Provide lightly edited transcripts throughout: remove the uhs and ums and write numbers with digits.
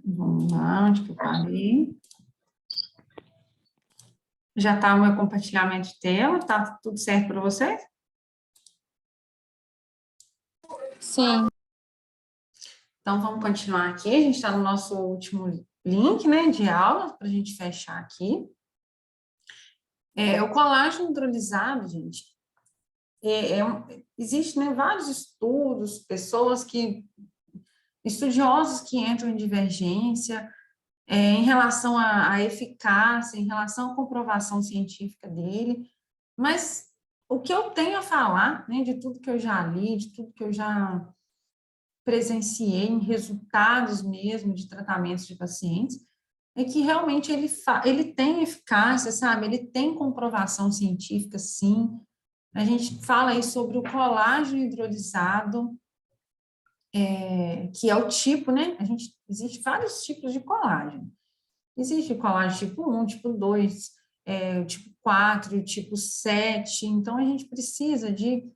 Vamos lá, onde que eu parei? Já está o meu compartilhamento de tela? Está tudo certo para vocês? Sim. Então, vamos continuar aqui. A gente está no nosso último link, né, de aula, para a gente fechar aqui. O colágeno hidrolisado, gente, existe, né, vários estudos, estudiosos que entram em divergência em relação à eficácia, em relação à comprovação científica dele, mas o que eu tenho a falar, né, de tudo que eu já li, de tudo que eu já presenciei em resultados mesmo de tratamentos de pacientes, é que realmente ele tem eficácia, sabe? Ele tem comprovação científica, sim. A gente fala aí sobre o colágeno hidrolisado, que é o tipo, né? Existe vários tipos de colágeno. Existe o colágeno tipo 1, tipo 2, o tipo 4, o tipo 7. Então, a gente precisa de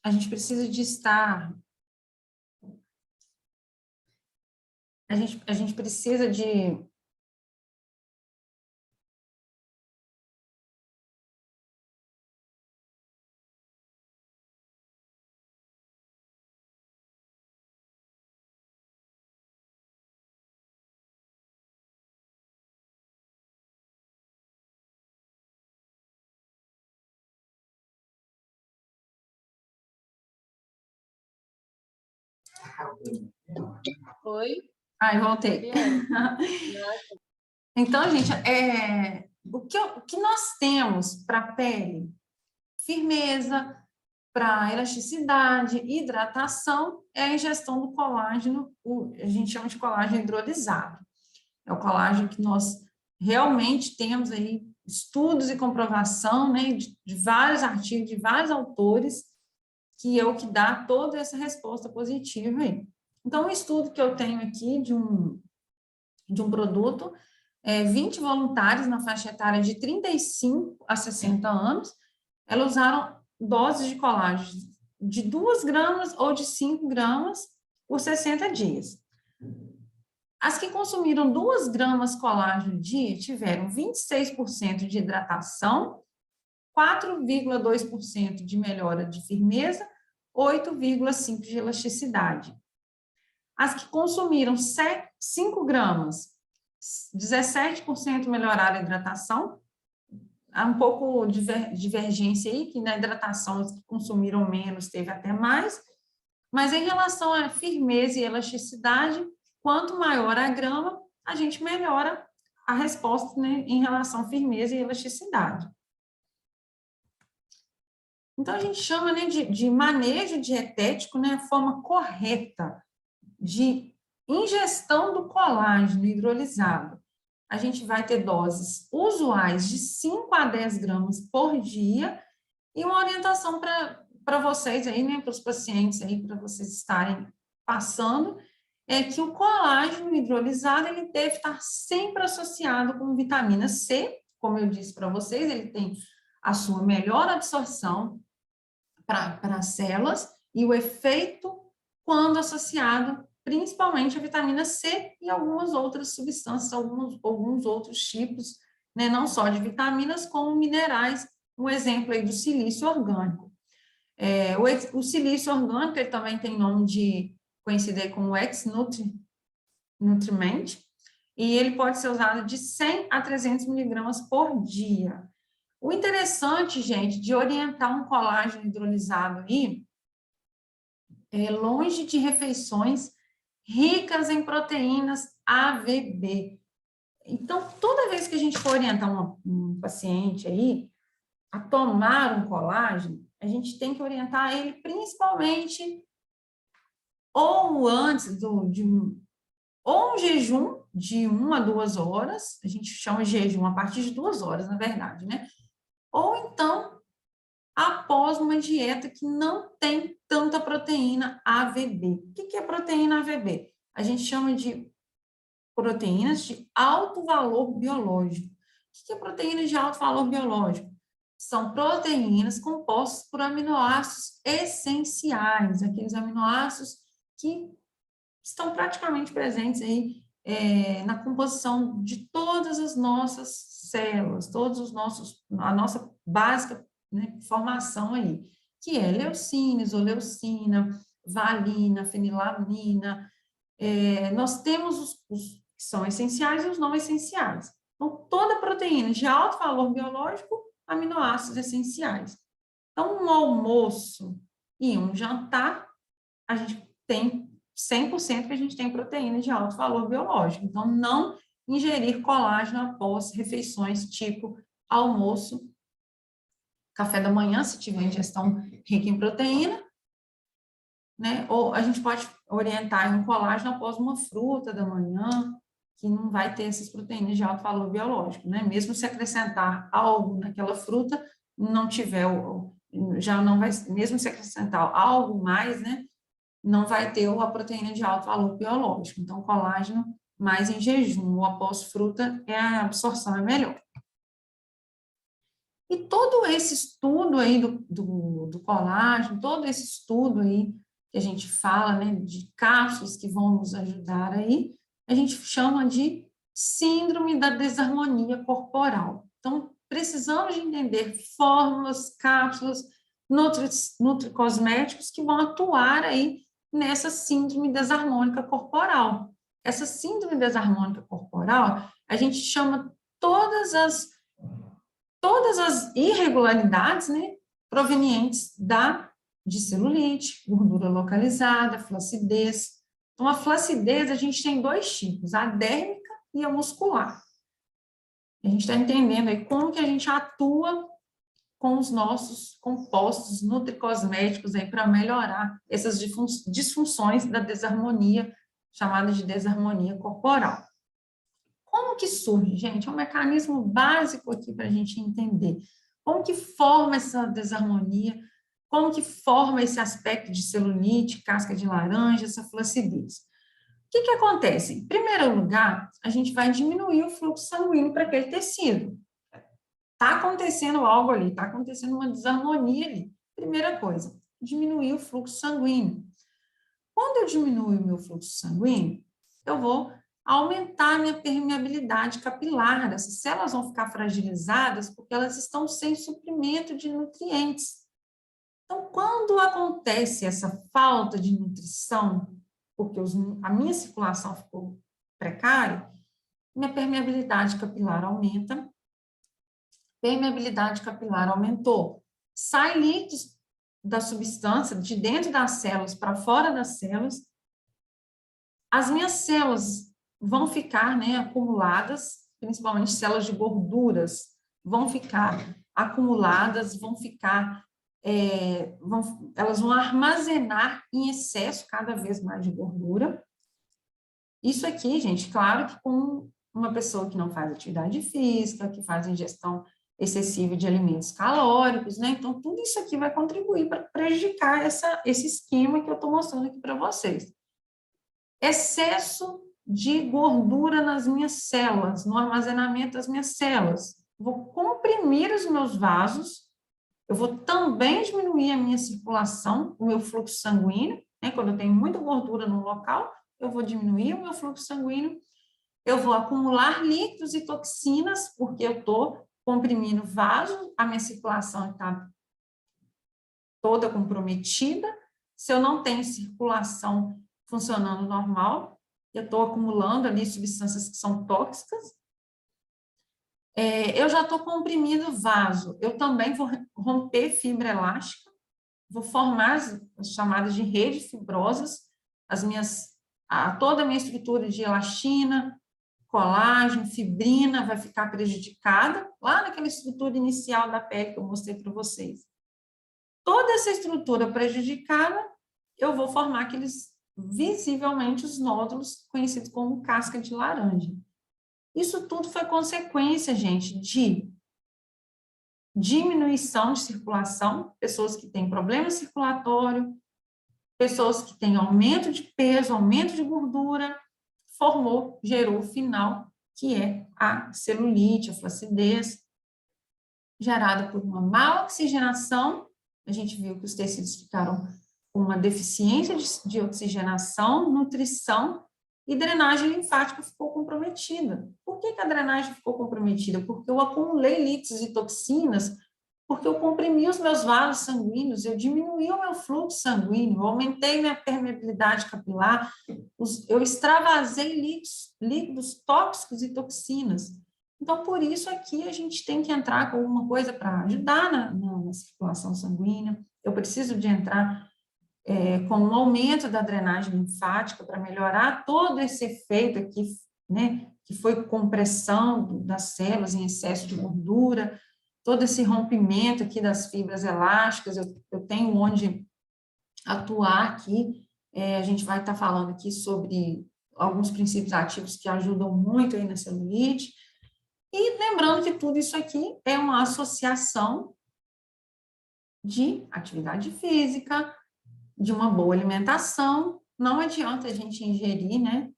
estar, a gente precisa de... Oi? Ai, voltei. Então, gente, o que nós temos para a pele? Firmeza, para elasticidade, hidratação, é a ingestão do colágeno, a gente chama de colágeno hidrolisado. É o colágeno que nós realmente temos aí estudos e comprovação, né, de vários artigos, de vários autores, que é o que dá toda essa resposta positiva aí. Então, um estudo que eu tenho aqui de um produto, 20 voluntários na faixa etária de 35 a 60 anos, elas usaram doses de colágeno de 2 gramas ou de 5 gramas por 60 dias. As que consumiram 2 gramas colágeno dia tiveram 26% de hidratação, 4,2% de melhora de firmeza, 8,5% de elasticidade. As que consumiram 5 gramas, 17% melhoraram a hidratação. Há um pouco de divergência aí, que na hidratação os que consumiram menos teve até mais, mas em relação à firmeza e elasticidade, quanto maior a grama, a gente melhora a resposta, né, em relação à firmeza e elasticidade. Então, a gente chama, né, de manejo dietético, né, a forma correta de ingestão do colágeno hidrolisado. A gente vai ter doses usuais de 5 a 10 gramas por dia e uma orientação para vocês aí, né, para os pacientes aí, para vocês estarem passando, é que o colágeno hidrolisado, ele deve estar sempre associado com vitamina C, como eu disse para vocês, ele tem a sua melhor absorção para as células e o efeito quando associado principalmente a vitamina C e algumas outras substâncias, alguns outros tipos, né, não só de vitaminas, como minerais, um exemplo aí do silício orgânico. O silício orgânico, ele também tem nome conhecido aí como ex-nutriment, e ele pode ser usado de 100 a 300 miligramas por dia. O interessante, gente, de orientar um colágeno hidrolisado aí, longe de refeições ricas em proteínas AVB. Então, toda vez que a gente for orientar um paciente aí a tomar um colágeno, a gente tem que orientar ele principalmente ou antes ou um jejum de 1 a 2 horas, a gente chama de jejum a partir de 2 horas, na verdade, né? Ou então, após uma dieta que não tem tanta proteína AVB. O que é proteína AVB? A gente chama de proteínas de alto valor biológico. O que é proteínas de alto valor biológico? São proteínas compostas por aminoácidos essenciais, aqueles aminoácidos que estão praticamente presentes aí na composição de todas as nossas células, a nossa básica, né, formação aí, que é leucina, isoleucina, valina, fenilamina. Nós temos os que são essenciais e os não essenciais. Então, toda proteína de alto valor biológico, aminoácidos essenciais. Então, um almoço e um jantar, a gente tem 100% que a gente tem proteína de alto valor biológico. Então, não ingerir colágeno após refeições tipo almoço, café da manhã, se tiver ingestão rica em proteína, né? Ou a gente pode orientar um colágeno após uma fruta da manhã, que não vai ter essas proteínas de alto valor biológico, né? Mesmo se acrescentar algo naquela fruta, não tiver, já não vai, mesmo se acrescentar algo mais, né? Não vai ter a proteína de alto valor biológico. Então, colágeno mais em jejum ou após fruta, a absorção é melhor. E todo esse estudo aí do colágeno, todo esse estudo aí que a gente fala, né, de cápsulas que vão nos ajudar aí, a gente chama de síndrome da desarmonia corporal. Então, precisamos de entender fórmulas, cápsulas, nutricosméticos que vão atuar aí nessa síndrome desarmônica corporal. Essa síndrome desarmônica corporal, a gente chama todas as irregularidades, né, provenientes de celulite, gordura localizada, flacidez. Então, a flacidez, a gente tem dois tipos, a dérmica e a muscular. A gente está entendendo aí como que a gente atua com os nossos compostos nutricosméticos aí para melhorar essas disfunções da desarmonia, chamada de desarmonia corporal. Como que surge, gente? É um mecanismo básico aqui para a gente entender. Como que forma essa desarmonia? Como que forma esse aspecto de celulite, casca de laranja, essa flacidez? O que acontece? Em primeiro lugar, a gente vai diminuir o fluxo sanguíneo para aquele tecido. Está acontecendo algo ali, está acontecendo uma desarmonia ali. Primeira coisa, diminuir o fluxo sanguíneo. Quando eu diminuo o meu fluxo sanguíneo, eu vou aumentar a minha permeabilidade capilar. Essas células vão ficar fragilizadas porque elas estão sem suprimento de nutrientes. Então, quando acontece essa falta de nutrição, porque a minha circulação ficou precária, minha permeabilidade capilar aumenta, permeabilidade capilar aumentou, sai líquidos da substância de dentro das células para fora das células, as minhas células vão ficar, né, acumuladas, principalmente células de gorduras, vão ficar acumuladas, elas vão armazenar em excesso cada vez mais de gordura. Isso aqui, gente, claro que com uma pessoa que não faz atividade física, que faz ingestão excessiva de alimentos calóricos, né? Então, tudo isso aqui vai contribuir para prejudicar esse esquema que eu estou mostrando aqui para vocês. Excesso de gordura nas minhas células, no armazenamento das minhas células. Vou comprimir os meus vasos, eu vou também diminuir a minha circulação, o meu fluxo sanguíneo, né? Quando eu tenho muita gordura no local, eu vou diminuir o meu fluxo sanguíneo, eu vou acumular líquidos e toxinas, porque eu estou comprimindo vaso, a minha circulação está toda comprometida. Se eu não tenho circulação funcionando normal, eu estou acumulando ali substâncias que são tóxicas. Eu já estou comprimindo vaso, eu também vou romper fibra elástica, vou formar as chamadas de redes fibrosas, toda a minha estrutura de elastina, colágeno, fibrina vai ficar prejudicada, lá naquela estrutura inicial da pele que eu mostrei para vocês. Toda essa estrutura prejudicada, eu vou formar visivelmente os nódulos conhecidos como casca de laranja. Isso tudo foi consequência, gente, de diminuição de circulação, pessoas que têm problema circulatório, pessoas que têm aumento de peso, aumento de gordura, gerou o final, que é a celulite, a flacidez, gerada por uma má oxigenação. A gente viu que os tecidos ficaram com uma deficiência de oxigenação, nutrição e drenagem linfática ficou comprometida. Por que a drenagem ficou comprometida? Porque eu acumulei líquidos e toxinas, porque eu comprimi os meus vasos sanguíneos, eu diminuí o meu fluxo sanguíneo, eu aumentei minha permeabilidade capilar, eu extravasei líquidos tóxicos e toxinas. Então, por isso aqui a gente tem que entrar com alguma coisa para ajudar na circulação sanguínea. Eu preciso de entrar com um aumento da drenagem linfática para melhorar todo esse efeito aqui, né, que foi compressão das células em excesso de gordura, todo esse rompimento aqui das fibras elásticas, eu tenho onde atuar aqui, a gente vai estar falando aqui sobre alguns princípios ativos que ajudam muito aí na celulite, e lembrando que tudo isso aqui é uma associação de atividade física, de uma boa alimentação. Não adianta a gente ingerir, né,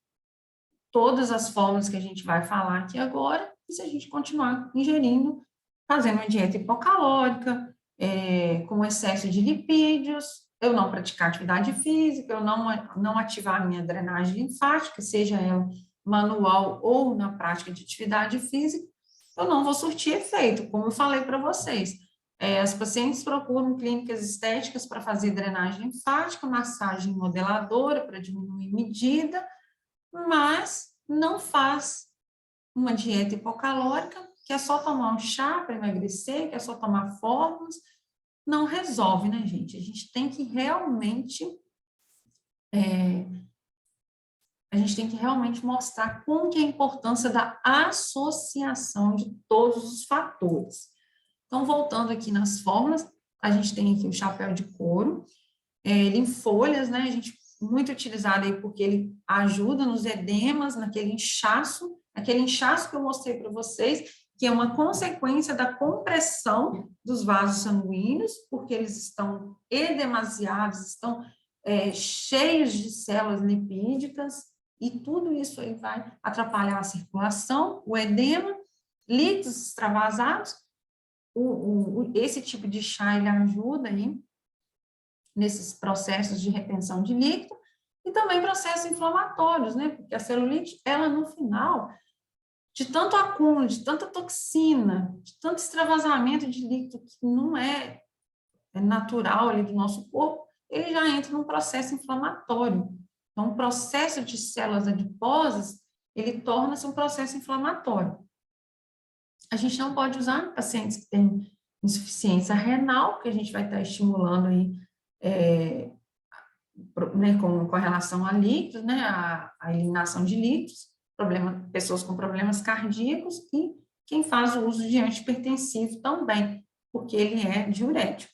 todas as formas que a gente vai falar aqui agora, e se a gente continuar ingerindo, fazendo uma dieta hipocalórica, com excesso de lipídios, eu não praticar atividade física, eu não ativar a minha drenagem linfática, seja ela manual ou na prática de atividade física, eu não vou surtir efeito, como eu falei para vocês. As pacientes procuram clínicas estéticas para fazer drenagem linfática, massagem modeladora para diminuir medida, mas não faz uma dieta hipocalórica, que é só tomar um chá para emagrecer, que é só tomar fórmulas, não resolve, né, gente? A gente tem que realmente mostrar como que é a importância da associação de todos os fatores. Então, voltando aqui nas fórmulas, a gente tem aqui o chapéu de couro, ele em folhas, né, a gente muito utilizado aí porque ele ajuda nos edemas, aquele inchaço que eu mostrei para vocês, que é uma consequência da compressão dos vasos sanguíneos, porque eles estão edemasiados, estão cheios de células lipídicas, e tudo isso aí vai atrapalhar a circulação, o edema, líquidos extravasados. Esse tipo de chá, ele ajuda aí nesses processos de retenção de líquido, e também processos inflamatórios, né? Porque a celulite, ela no final, de tanto acúmulo, de tanta toxina, de tanto extravasamento de líquido que não é natural ali do nosso corpo, ele já entra num processo inflamatório. Então, o processo de células adiposas, ele torna-se um processo inflamatório. A gente não pode usar em pacientes que têm insuficiência renal, porque a gente vai estar estimulando aí, né, com relação a líquidos, né, a eliminação de líquidos, pessoas com problemas cardíacos, e quem faz o uso de antihipertensivo também, porque ele é diurético.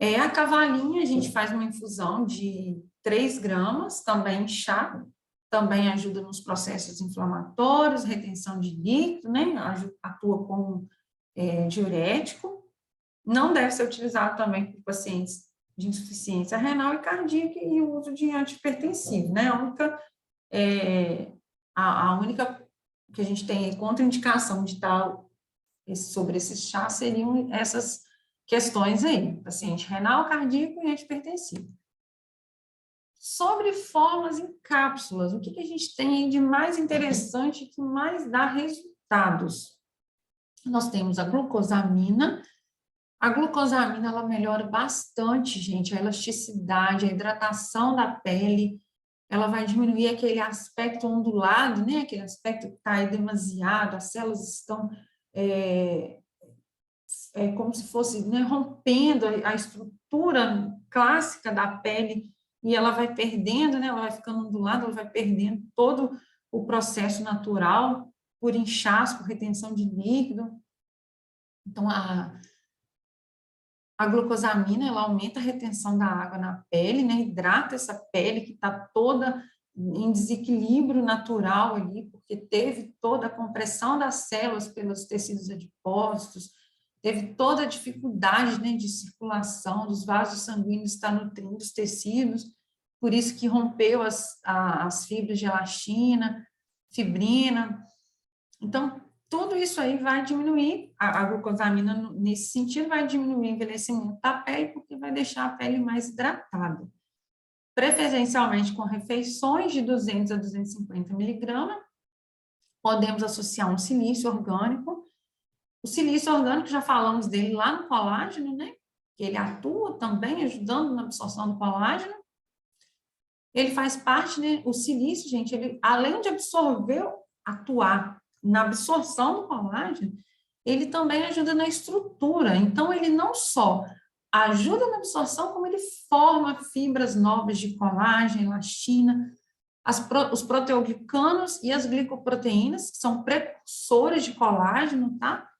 A cavalinha, a gente faz uma infusão de 3 gramas, também em chá, também ajuda nos processos inflamatórios, retenção de líquido, né, atua como diurético. Não deve ser utilizado também por pacientes de insuficiência renal e cardíaca e o uso de antihipertensivo, né? A única que a gente tem contraindicação de tal sobre esses chás seriam essas questões aí, paciente renal, cardíaco e antihipertensivo. Sobre formas em cápsulas, o que a gente tem de mais interessante, que mais dá resultados? Nós temos a glucosamina. A glucosamina, ela melhora bastante, gente, a elasticidade, a hidratação da pele, ela vai diminuir aquele aspecto ondulado, né, aquele aspecto que está aí demasiado, as células estão como se fosse, né, rompendo a estrutura clássica da pele, e ela vai perdendo, né, ela vai ficando ondulada, ela vai perdendo todo o processo natural, por inchaço, por retenção de líquido. Então, a glucosamina, ela aumenta a retenção da água na pele, né? Hidrata essa pele que está toda em desequilíbrio natural ali, porque teve toda a compressão das células pelos tecidos adiposos, teve toda a dificuldade, né, de circulação dos vasos sanguíneos, está nutrindo os tecidos, por isso que rompeu as fibras de elastina, fibrina. Então, tudo isso aí vai diminuir, a glucosamina, nesse sentido, vai diminuir o envelhecimento da pele, porque vai deixar a pele mais hidratada. preferencialmente com refeições de 200 a 250 miligramas. Podemos associar um silício orgânico. O silício orgânico, já falamos dele lá no colágeno, né? Que ele atua também ajudando na absorção do colágeno. Ele faz parte, né? O silício, gente, ele, além de absorver, atuar na absorção do colágeno, ele também ajuda na estrutura. Então, ele não só ajuda na absorção, como ele forma fibras novas de colágeno, elastina, os proteoglicanos e as glicoproteínas, que são precursores de colágeno, tá?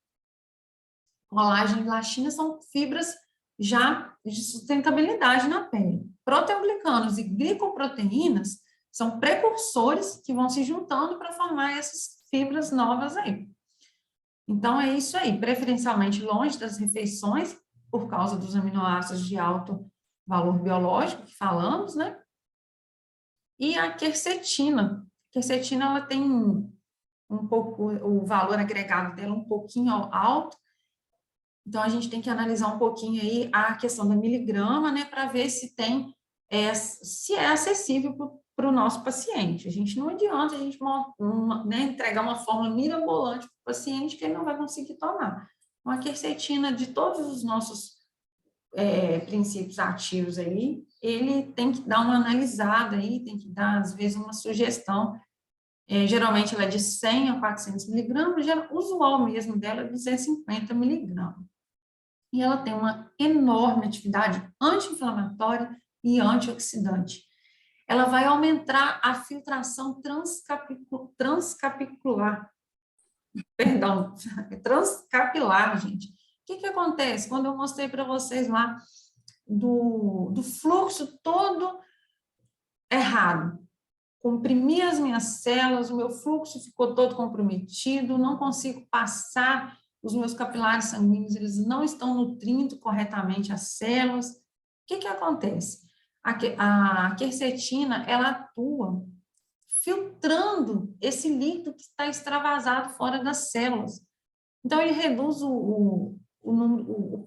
Colágeno e elastina são fibras já de sustentabilidade na pele. Proteoglicanos e glicoproteínas são precursores que vão se juntando para formar essas fibras novas aí. Então, é isso aí, preferencialmente longe das refeições, por causa dos aminoácidos de alto valor biológico que falamos, né? E a quercetina. A quercetina, ela tem um pouco, o valor agregado dela um pouquinho alto, então a gente tem que analisar um pouquinho aí a questão da miligrama, né, para ver se tem, se é acessível para o nosso paciente. A gente não adianta a gente né, entregar uma fórmula mirabolante para o paciente que ele não vai conseguir tomar. Então, a quercetina, de todos os nossos princípios ativos aí, ele tem que dar uma analisada aí, tem que dar, às vezes, uma sugestão. Geralmente, ela é de 100 a 400 miligramas, o usual mesmo dela é 250 miligramas. E ela tem uma enorme atividade anti-inflamatória e antioxidante. Ela vai aumentar a filtração transcapicular, perdão, transcapilar, gente. O que acontece? Quando eu mostrei para vocês lá do fluxo todo errado, comprimi as minhas células, o meu fluxo ficou todo comprometido, não consigo passar, os meus capilares sanguíneos, eles não estão nutrindo corretamente as células. O que acontece? A quercetina, ela atua filtrando esse líquido que está extravasado fora das células. Então, ele reduz o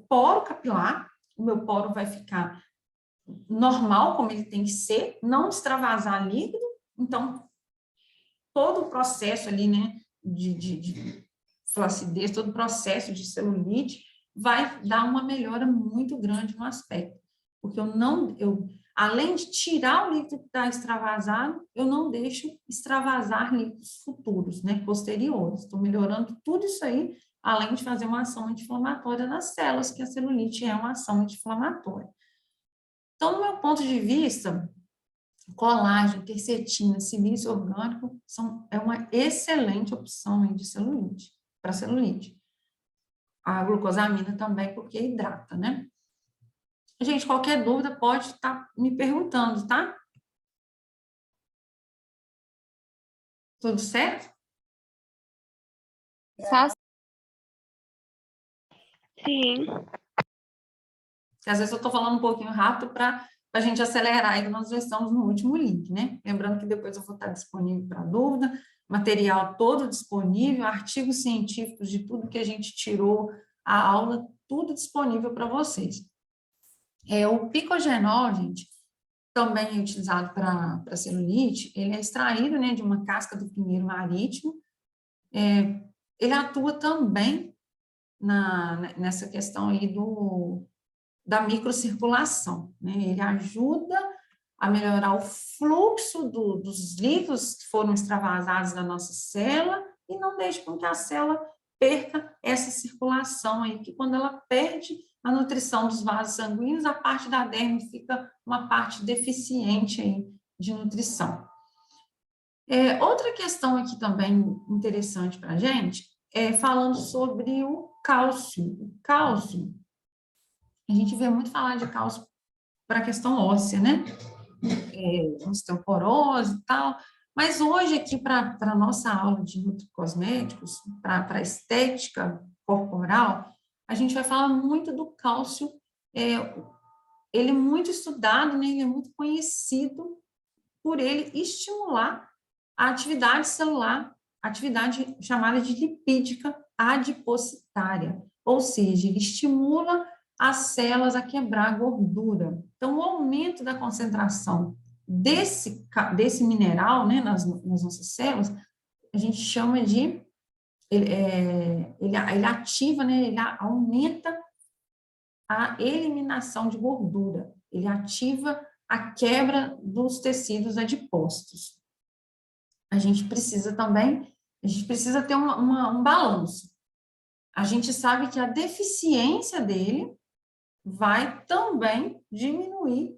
poro capilar, o meu poro vai ficar normal, como ele tem que ser, não extravasar líquido. Então, todo o processo ali, né, de flacidez, todo o processo de celulite vai dar uma melhora muito grande no aspecto. Porque além de tirar o líquido que está extravasado, eu não deixo extravasar líquidos futuros, né, posteriores. Estou melhorando tudo isso aí, além de fazer uma ação anti-inflamatória nas células, que a celulite é uma ação anti-inflamatória. Então, do meu ponto de vista, colágeno, quercetina, silício orgânico é uma excelente opção de celulite, para celulite. A glucosamina também, porque hidrata, né? Gente, qualquer dúvida pode estar me perguntando, tá? Tudo certo? Fácil. Sim. Porque às vezes eu estou falando um pouquinho rápido para a gente acelerar, e nós já estamos no último link, né? Lembrando que depois eu vou estar disponível para dúvida, material todo disponível, artigos científicos de tudo que a gente tirou, a aula, tudo disponível para vocês. O picogenol, gente, também é utilizado para celulite, ele é extraído, né, de uma casca do pinheiro marítimo, ele atua também nessa questão aí da microcirculação, né? Ele ajuda a melhorar o fluxo dos líquidos que foram extravasados da nossa célula e não deixa com que a célula perca essa circulação aí, que quando ela perde a nutrição dos vasos sanguíneos, a parte da derme fica uma parte deficiente aí de nutrição. Outra questão aqui também interessante para a gente falando sobre o cálcio. O cálcio, a gente vê muito falar de cálcio para a questão óssea, né? Osteoporose e tal, mas hoje aqui para a nossa aula de nutricosméticos, para a estética corporal, a gente vai falar muito do cálcio, ele é muito estudado, né? Ele é muito conhecido por ele estimular a atividade celular, atividade chamada de lipídica adipocitária, ou seja, ele estimula as células a quebrar a gordura. Então, o aumento da concentração desse mineral, né, nas nossas células, a gente chama de, ele ativa, né, ele aumenta a eliminação de gordura, ele ativa a quebra dos tecidos adiposos. A gente precisa ter um balanço. A gente sabe que a deficiência dele vai também diminuir,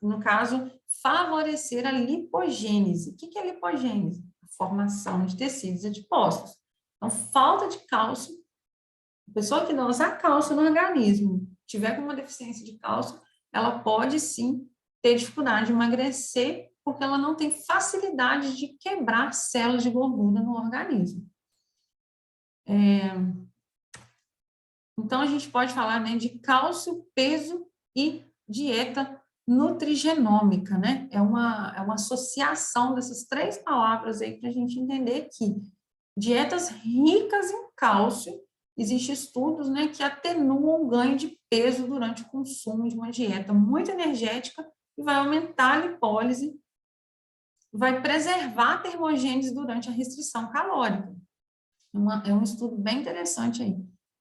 no caso, favorecer a lipogênese. O que é lipogênese? A formação de tecidos adiposos. Então, falta de cálcio, a pessoa que não usar cálcio no organismo, tiver com uma deficiência de cálcio, ela pode sim ter dificuldade de emagrecer, porque ela não tem facilidade de quebrar células de gordura no organismo. Então, a gente pode falar, né, de cálcio, peso e dieta nutrigenômica, né? É uma associação dessas três palavras aí para a gente entender que dietas ricas em cálcio, existem estudos, né, que atenuam o ganho de peso durante o consumo de uma dieta muito energética e vai aumentar a lipólise, vai preservar a termogênese durante a restrição calórica. É um estudo bem interessante aí,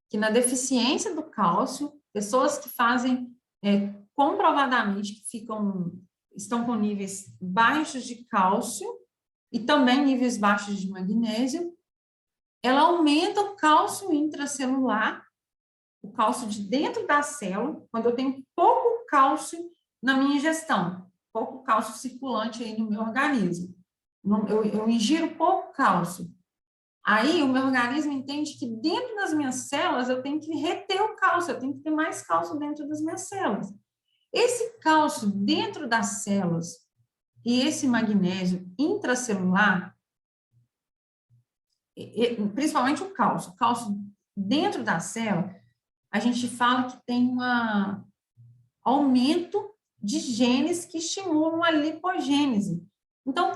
que na deficiência do cálcio, pessoas que fazem comprovadamente que estão com níveis baixos de cálcio e também níveis baixos de magnésio, ela aumenta o cálcio intracelular, o cálcio de dentro da célula, quando eu tenho pouco cálcio na minha ingestão, pouco cálcio circulante aí no meu organismo. Eu ingiro pouco cálcio. Aí o meu organismo entende que dentro das minhas células eu tenho que reter o cálcio, eu tenho que ter mais cálcio dentro das minhas células. Esse cálcio dentro das células e esse magnésio intracelular, principalmente o cálcio dentro da célula, a gente fala que tem um aumento de genes que estimulam a lipogênese. Então,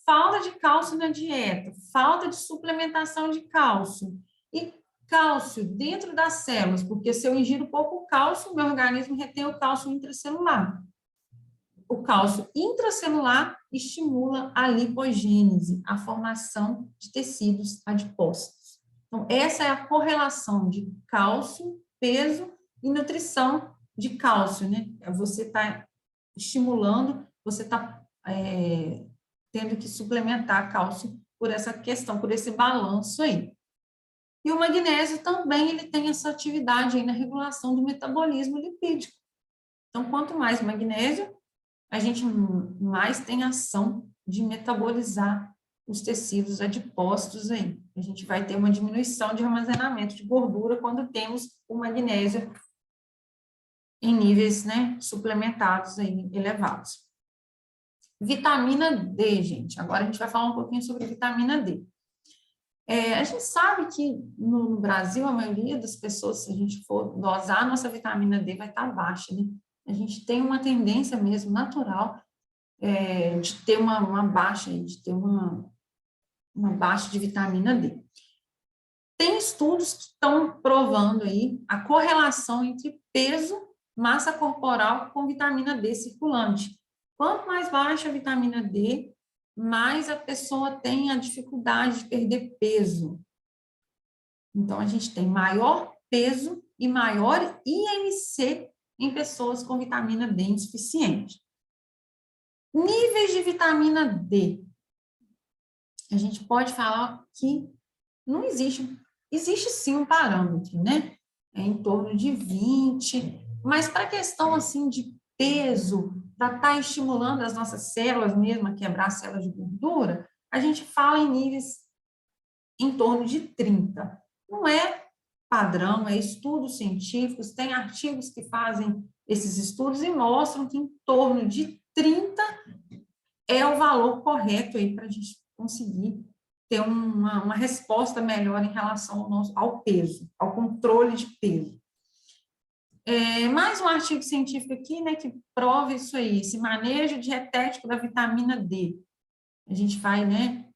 falta de cálcio na dieta, falta de suplementação de cálcio e cálcio dentro das células, porque se eu ingiro pouco cálcio, meu organismo retém o cálcio intracelular. O cálcio intracelular estimula a lipogênese, a formação de tecidos adiposos. Então, essa é a correlação de cálcio, peso e nutrição de cálcio, né? Você está estimulando, você está tendo que suplementar cálcio por essa questão, por esse balanço aí. E o magnésio também, ele tem essa atividade aí na regulação do metabolismo lipídico. Então, quanto mais magnésio, a gente mais tem ação de metabolizar os tecidos adiposos aí. A gente vai ter uma diminuição de armazenamento de gordura quando temos o magnésio em níveis, né, suplementados aí, elevados. Vitamina D, gente. Agora a gente vai falar um pouquinho sobre vitamina D. A gente sabe que no Brasil, a maioria das pessoas, se a gente for dosar, a nossa vitamina D vai estar baixa, né? A gente tem uma tendência mesmo natural de ter uma baixa, de ter uma baixa de vitamina D. Tem estudos que estão provando aí a correlação entre peso, massa corporal com vitamina D circulante. Quanto mais baixa a vitamina D, mais a pessoa tem a dificuldade de perder peso. Então, a gente tem maior peso e maior IMC em pessoas com vitamina D insuficiente. Níveis de vitamina D. A gente pode falar que não existe sim um parâmetro, né? É em torno de 20, mas para a questão, assim, de peso, para estar estimulando as nossas células mesmo a quebrar células de gordura, a gente fala em níveis em torno de 30. Não é padrão, é estudos científicos, tem artigos que fazem esses estudos e mostram que em torno de 30 é o valor correto aí para a gente conseguir ter uma resposta melhor em relação ao peso, ao controle de peso. Mais um artigo científico aqui, né, que prova isso aí, esse manejo dietético da vitamina D. A gente vai, né,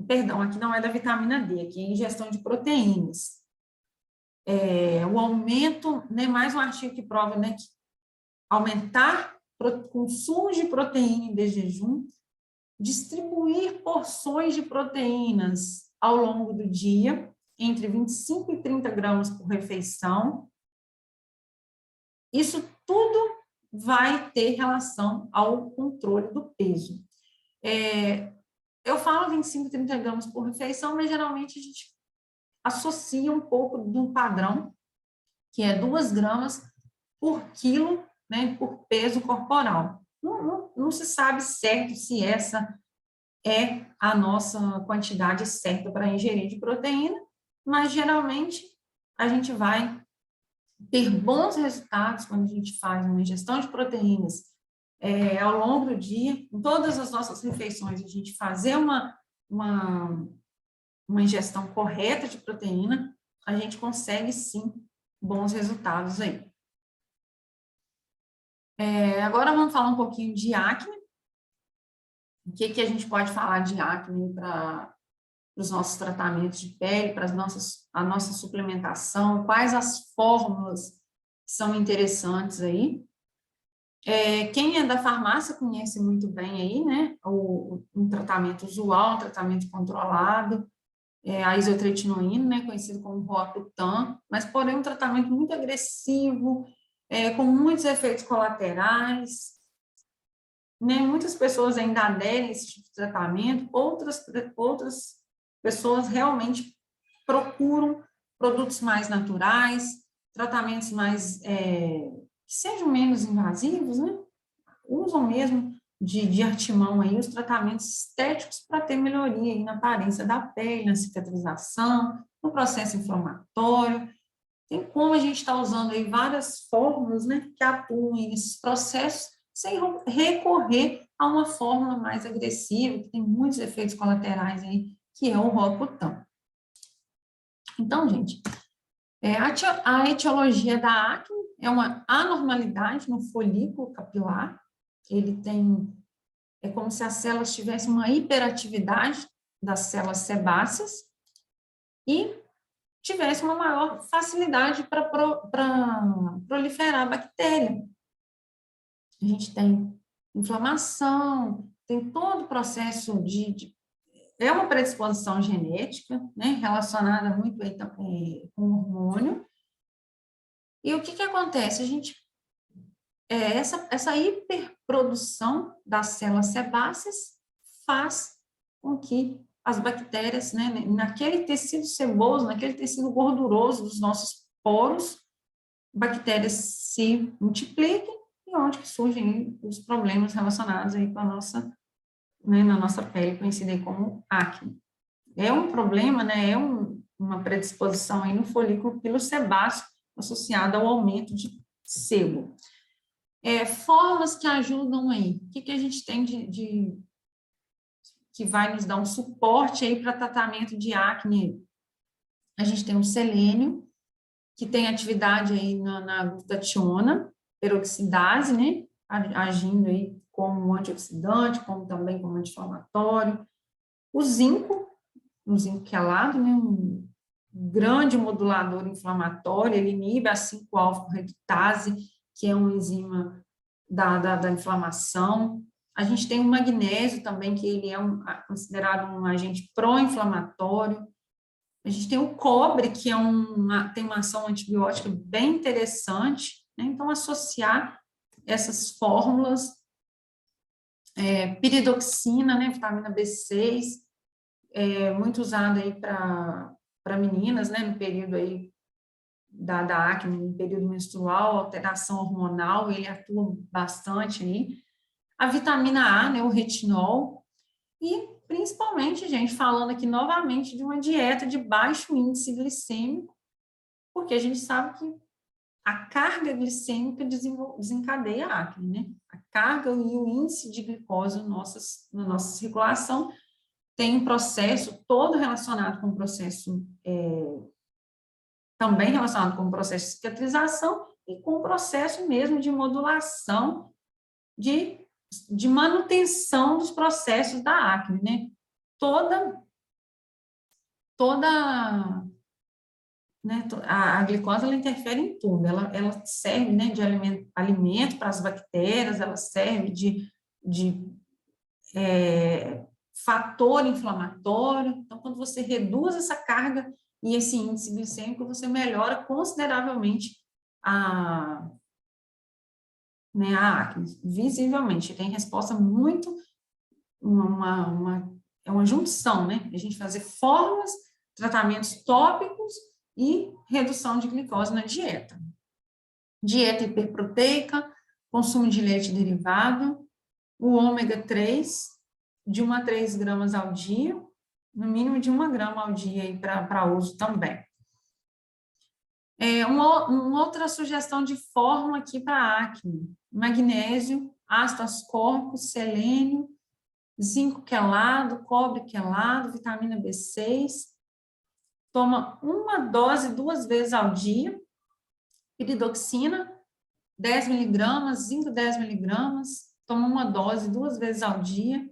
perdão, aqui não é da vitamina D, aqui é ingestão de proteínas. O aumento, né, mais um artigo que prova, né, que aumentar consumo de proteína de jejum, distribuir porções de proteínas ao longo do dia, entre 25 e 30 gramas por refeição. Isso tudo vai ter relação ao controle do peso. Eu falo 25 e 30 gramas por refeição, mas geralmente a gente associa um pouco do padrão, que é 2 gramas por quilo, né, por peso corporal. Não se sabe certo se essa é a nossa quantidade certa para ingerir de proteína, mas geralmente a gente vai ter bons resultados quando a gente faz uma ingestão de proteínas ao longo do dia, em todas as nossas refeições, a gente fazer uma ingestão correta de proteína, a gente consegue, sim, bons resultados aí. Agora vamos falar um pouquinho de acne. O que a gente pode falar de acne para os nossos tratamentos de pele, para a nossa suplementação, quais as fórmulas que são interessantes aí. Quem é da farmácia conhece muito bem aí, né, um tratamento usual, um tratamento controlado, a isotretinoína, né, conhecido como Roacutan, mas porém um tratamento muito agressivo, com muitos efeitos colaterais, né, muitas pessoas ainda aderem a esse tipo de tratamento, outras pessoas realmente procuram produtos mais naturais, tratamentos mais, que sejam menos invasivos, né, usam mesmo de artimão aí os tratamentos estéticos para ter melhoria aí na aparência da pele, na cicatrização, no processo inflamatório. Tem como a gente estar usando aí várias fórmulas, né, que atuam nesses processos sem recorrer a uma fórmula mais agressiva, que tem muitos efeitos colaterais aí, que é o Roacutan. Então, gente, a etiologia da acne é uma anormalidade no folículo capilar. Ele é como se as células tivessem uma hiperatividade das células sebáceas e tivesse uma maior facilidade para proliferar a bactéria. A gente tem inflamação, tem todo o processo é uma predisposição genética, né, relacionada muito aí, com o hormônio. E o que acontece? A gente, essa hiperprodução das células sebáceas faz com que as bactérias, né, naquele tecido seboso, naquele tecido gorduroso dos nossos poros, bactérias se multipliquem e onde que surgem os problemas relacionados aí com a nossa, né, na nossa pele, conhecida aí como acne. É um problema, né, uma predisposição aí no folículo pilosebáceo associada ao aumento de sebo. Fórmulas que ajudam aí. O que a gente tem que vai nos dar um suporte aí para tratamento de acne? A gente tem o selênio, que tem atividade aí na glutationa, peroxidase, né, agindo aí como antioxidante, como também como anti-inflamatório. O zinco quelado, né, um grande modulador inflamatório, ele inibe a 5-alfa-reductase, que é uma enzima da inflamação. A gente tem o magnésio também, que ele é considerado um agente pró-inflamatório. A gente tem o cobre, que tem uma ação antibiótica bem interessante, né? Então, associar essas fórmulas, piridoxina, né, vitamina B6, muito usada aí para meninas, né, no período aí da acne, no período menstrual, alteração hormonal, ele atua bastante aí. A vitamina A, né, o retinol, e principalmente, gente, falando aqui novamente de uma dieta de baixo índice glicêmico, porque a gente sabe que a carga glicêmica desencadeia a acne, né? A carga e o índice de glicose na nossa circulação tem um processo todo relacionado com o processo, também relacionado com o processo de cicatrização e com o processo mesmo de modulação de manutenção dos processos da acne, né? Toda né, a glicose, ela interfere em tudo, ela serve, né, de alimento para as bactérias, ela serve de fator inflamatório. Então, quando você reduz essa carga e esse índice glicêmico, você melhora consideravelmente né, a acne, visivelmente. Tem resposta muito, é uma junção, né? A gente fazer fórmulas, tratamentos tópicos e redução de glicose na dieta. Dieta hiperproteica, consumo de leite derivado, o ômega 3, de 1 a 3 gramas ao dia, no mínimo de 1 grama ao dia para uso também. Uma outra sugestão de fórmula aqui para acne: magnésio, ácido ascórbico, selênio, zinco quelado, cobre quelado, vitamina B6. Toma uma dose 2 vezes ao dia, piridoxina, 10 miligramas, zinco 10 miligramas, toma uma dose 2 vezes ao dia.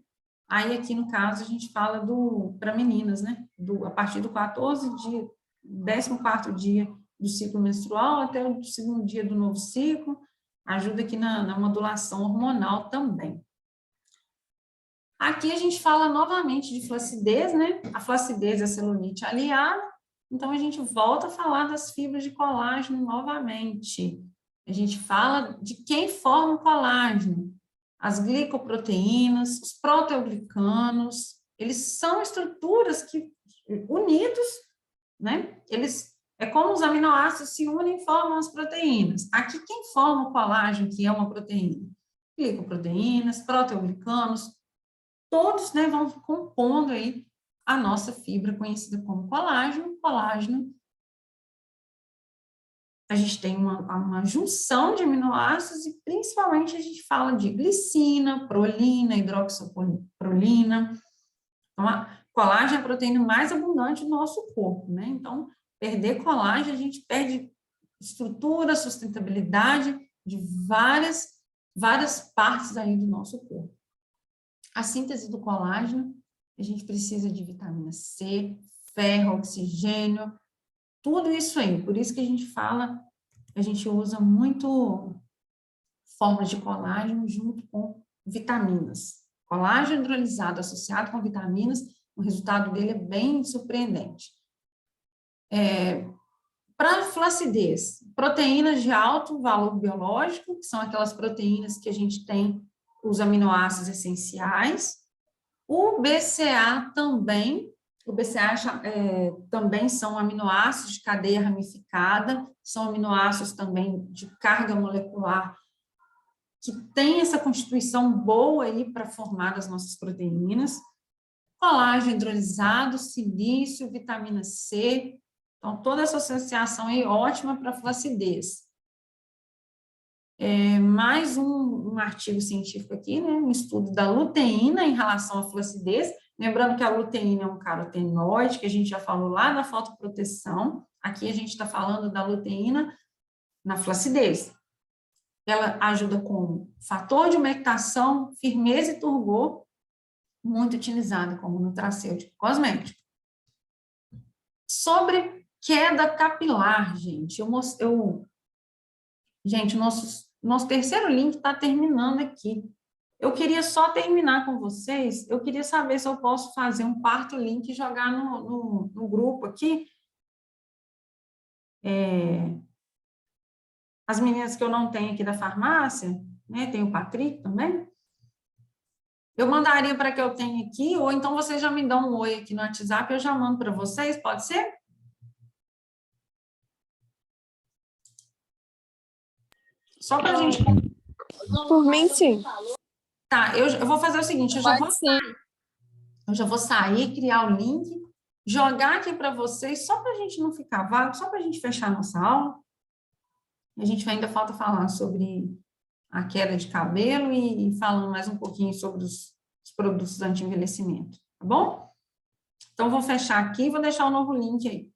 Aí, aqui no caso, a gente fala para meninas, né? A partir do 14º dia do ciclo menstrual até o 2º dia do novo ciclo, ajuda aqui na modulação hormonal também. Aqui a gente fala novamente de flacidez, né? A flacidez é a celulite aliada, então a gente volta a falar das fibras de colágeno novamente. A gente fala de quem forma o colágeno: as glicoproteínas, os proteoglicanos. Eles são estruturas que, unidos, né? É como os aminoácidos se unem e formam as proteínas. Aqui, quem forma o colágeno, que é uma proteína? Glicoproteínas, proteoglicanos, todos, né, vão compondo aí a nossa fibra conhecida como colágeno. Colágeno, a gente tem uma junção de aminoácidos e, principalmente, a gente fala de glicina, prolina, hidroxiprolina. Então, colágeno é a proteína mais abundante do nosso corpo, né? Então, perder colágeno, a gente perde estrutura, sustentabilidade de várias partes aí do nosso corpo. A síntese do colágeno, a gente precisa de vitamina C, ferro, oxigênio, tudo isso aí. Por isso que a gente usa muito formas de colágeno junto com vitaminas. Colágeno hidrolisado associado com vitaminas, o resultado dele é bem surpreendente. Para flacidez, proteínas de alto valor biológico, que são aquelas proteínas que a gente tem os aminoácidos essenciais. O BCA também, também são aminoácidos de cadeia ramificada, são aminoácidos também de carga molecular que tem essa constituição boa aí para formar as nossas proteínas. Colágeno hidrolisado, silício, vitamina C. Então, toda essa associação aí ótima para flacidez. Mais um artigo científico aqui, né? Um estudo da luteína em relação à flacidez. Lembrando que a luteína é um carotenoide, que a gente já falou lá na fotoproteção. Aqui a gente está falando da luteína na flacidez. Ela ajuda como fator de umectação, firmeza e turgor, muito utilizado como nutracêutico cosmético. Sobre queda capilar, gente, gente, o nosso terceiro link está terminando aqui. Eu queria só terminar com vocês, eu queria saber se eu posso fazer um quarto link e jogar no grupo aqui. As meninas que eu não tenho aqui da farmácia, né, tem o Patrick também. Eu mandaria para que eu tenha aqui, ou então vocês já me dão um oi aqui no WhatsApp, eu já mando para vocês, pode ser? Só para a gente... Por mim, sim. Tá, eu vou fazer o seguinte, eu já vou sair, criar o link, jogar aqui para vocês, só para a gente não ficar vago, só para a gente fechar a nossa aula. A gente ainda falta falar sobre a queda de cabelo e falando mais um pouquinho sobre os produtos anti-envelhecimento, tá bom? Então, vou fechar aqui e vou deixar o novo link aí.